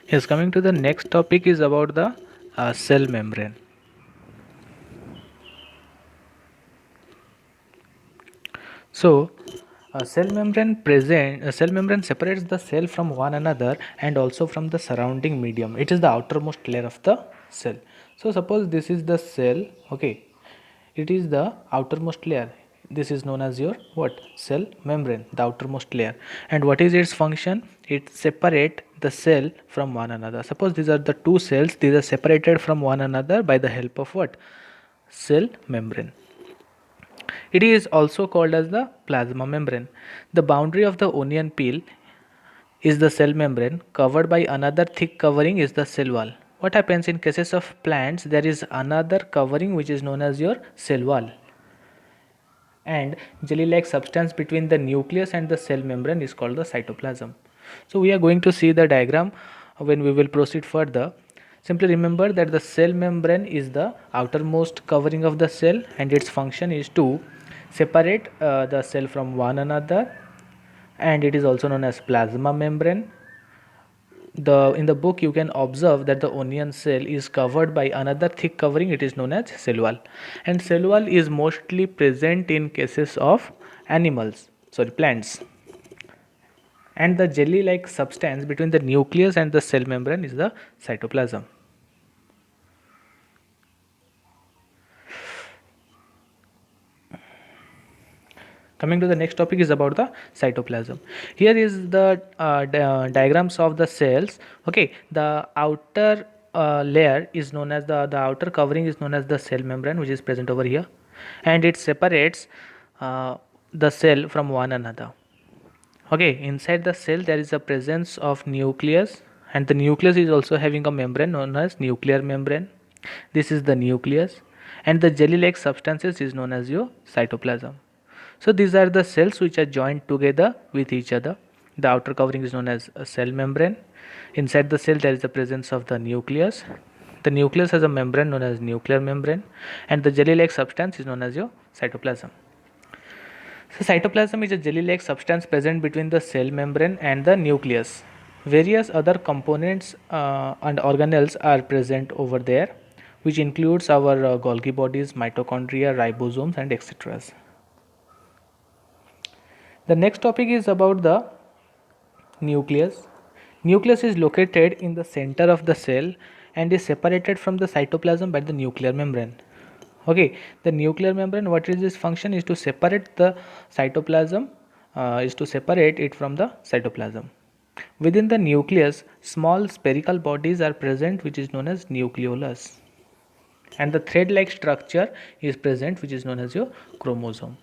Yes, coming to the next topic is about the cell membrane. So, a cell membrane separates the cell from one another and also from the surrounding medium. It is the outermost layer of the cell. So, suppose this is the cell. Okay, it is the outermost layer. This is known as your what? Cell membrane, the outermost layer. And what is its function? It separate the cell from one another. Suppose these are the two cells. These are separated from one another by the help of what? Cell membrane. It is also called as the plasma membrane. The boundary of the onion peel is the cell membrane. Covered by another thick covering is the cell wall. What happens in cases of plants? There is another covering which is known as your cell wall. And jelly-like substance between the nucleus and the cell membrane is called the cytoplasm. So we are going to see the diagram when we will proceed further. Simply remember that the cell membrane is the outermost covering of the cell and its function is to separate the cell from one another, and it is also known as plasma membrane. In the book you can observe that the onion cell is covered by another thick covering. It is known as cell wall, and cell wall is mostly present in cases of plants. And the jelly like substance between the nucleus and the cell membrane is the cytoplasm. Coming to the next topic is about the cytoplasm. Here is the diagrams of the cells. Okay, the outer layer is known as the outer covering is known as the cell membrane, which is present over here, and it separates the cell from one another. Okay, inside the cell there is a presence of nucleus, and the nucleus is also having a membrane known as nuclear membrane. This is the nucleus, and the jelly like substances is known as your cytoplasm. So these are the cells which are joined together with each other. The outer covering is known as a cell membrane. Inside the cell there is the presence of the nucleus. The nucleus has a membrane known as nuclear membrane, and the jelly like substance is known as your cytoplasm. So cytoplasm is a jelly-like substance present between the cell membrane and the nucleus. Various other components and organelles are present over there, which includes our Golgi bodies, mitochondria, ribosomes, and etc. The next topic is about the nucleus. Nucleus is located in the center of the cell and is separated from the cytoplasm by the nuclear membrane. Okay, the nuclear membrane, what is its function? Is to separate the cytoplasm, is to separate it from the cytoplasm. Within the nucleus, small spherical bodies are present, which is known as nucleolus, and the thread like structure is present, which is known as your chromosome.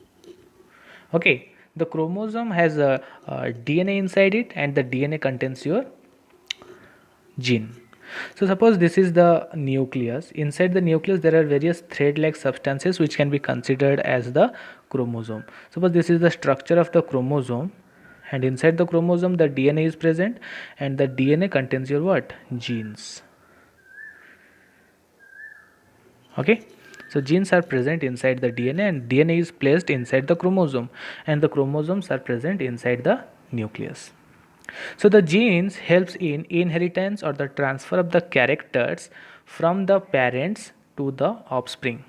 Okay, the chromosome has a DNA inside it, and the DNA contains your gene. So suppose this is the nucleus. Inside the nucleus there are various thread like substances which can be considered as the chromosome. Suppose this is the structure of the chromosome, and inside the chromosome the DNA is present, and the DNA contains your what? Genes. Okay, so genes are present inside the DNA, and DNA is placed inside the chromosome, and the chromosomes are present inside the nucleus. So the genes helps in inheritance or the transfer of the characters from the parents to the offspring.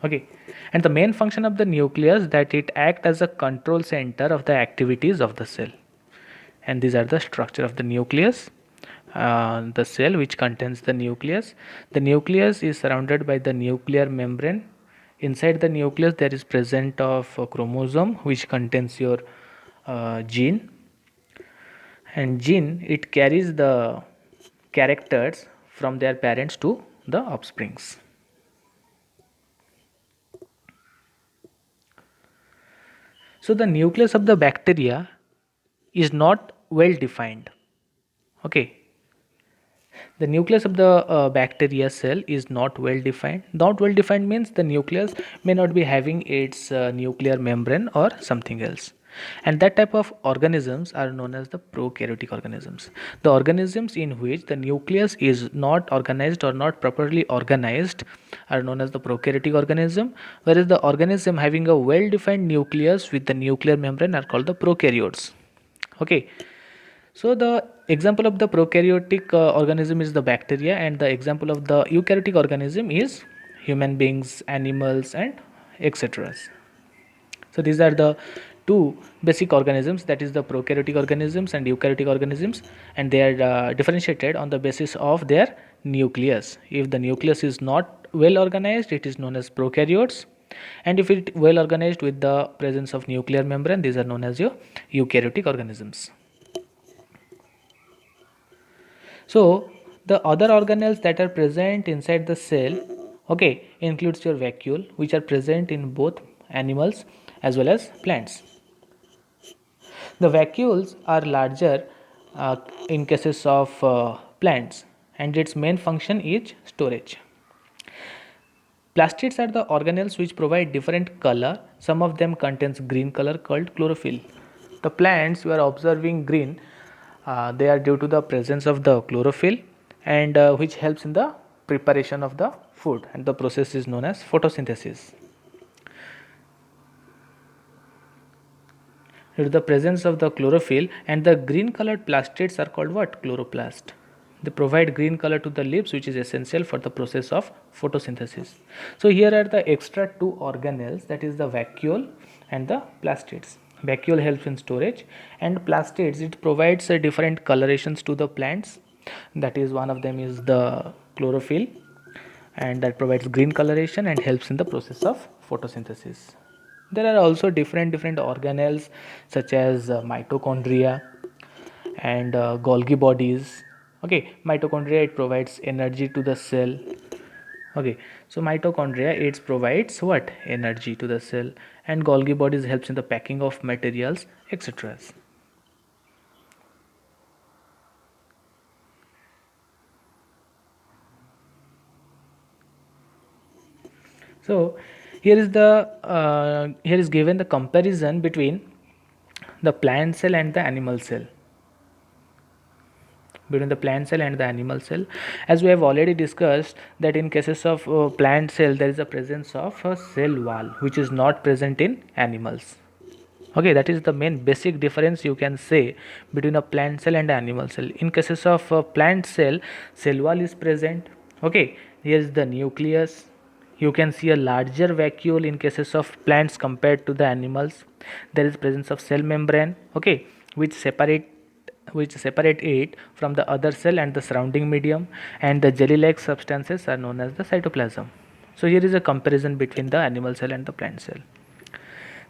Okay, and the main function of the nucleus that it act as a control center of the activities of the cell. And these are the structure of the nucleus. The cell which contains the nucleus. The nucleus is surrounded by the nuclear membrane. Inside the nucleus there is present of a chromosome which contains your gene, and gene it carries the characters from their parents to the offsprings. So the nucleus of the bacteria is not well defined. Okay, the nucleus of the bacteria cell is not well defined. Not well defined means the nucleus may not be having its nuclear membrane or something else, and that type of organisms are known as the prokaryotic organisms. The organisms in which the nucleus is not organized or not properly organized are known as the prokaryotic organism, whereas the organism having a well defined nucleus with the nuclear membrane are called the prokaryotes. Okay, So the example of the prokaryotic organism is the bacteria, and the example of the eukaryotic organism is human beings, animals, and etc. So these are the two basic organisms, that is the prokaryotic organisms and eukaryotic organisms, and they are differentiated on the basis of their nucleus. If the nucleus is not well organized, it is known as prokaryotes, and if it well organized with the presence of nuclear membrane, these are known as your eukaryotic organisms. So the other organelles that are present inside the cell, okay, includes your vacuole, which are present in both animals as well as plants. The vacuoles are larger in cases of plants, and its main function is storage. Plastids are the organelles which provide different color. Some of them contains green color called chlorophyll. The plants you are observing green, they are due to the presence of the chlorophyll, and which helps in the preparation of the food, and the process is known as photosynthesis. Due to the presence of the chlorophyll, and the green colored plastids are called what? Chloroplast. They provide green color to the leaves, which is essential for the process of photosynthesis. So here are the extra two organelles, that is the vacuole and the plastids. Vacuole helps in storage, and plastids, it provides different colorations to the plants. That is, one of them is the chlorophyll, and that provides green coloration and helps in the process of photosynthesis. There are also different organelles such as mitochondria and Golgi bodies. Okay, mitochondria, it provides energy to the cell. Okay, so mitochondria, it provides what? Energy to the cell, and Golgi bodies helps in the packing of materials, etc. So here is given the comparison between the plant cell and the animal cell. Between the plant cell and the animal cell, as we have already discussed, that in cases of plant cell, there is a presence of a cell wall which is not present in animals. Okay, that is the main basic difference you can say between a plant cell and animal cell. In cases of plant cell, cell wall is present. Okay, here is the nucleus. You can see a larger vacuole in cases of plants compared to the animals. There is presence of cell membrane, okay, which separate it from the other cell and the surrounding medium, and the jelly like substances are known as the cytoplasm. So here is a comparison between the animal cell and the plant cell.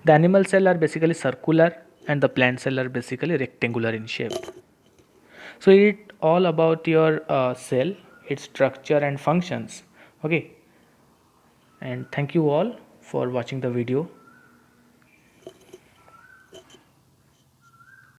The animal cell are basically circular, and the plant cell are basically rectangular in shape. So it all about your cell, its structure and functions. Okay, and thank you all for watching the video.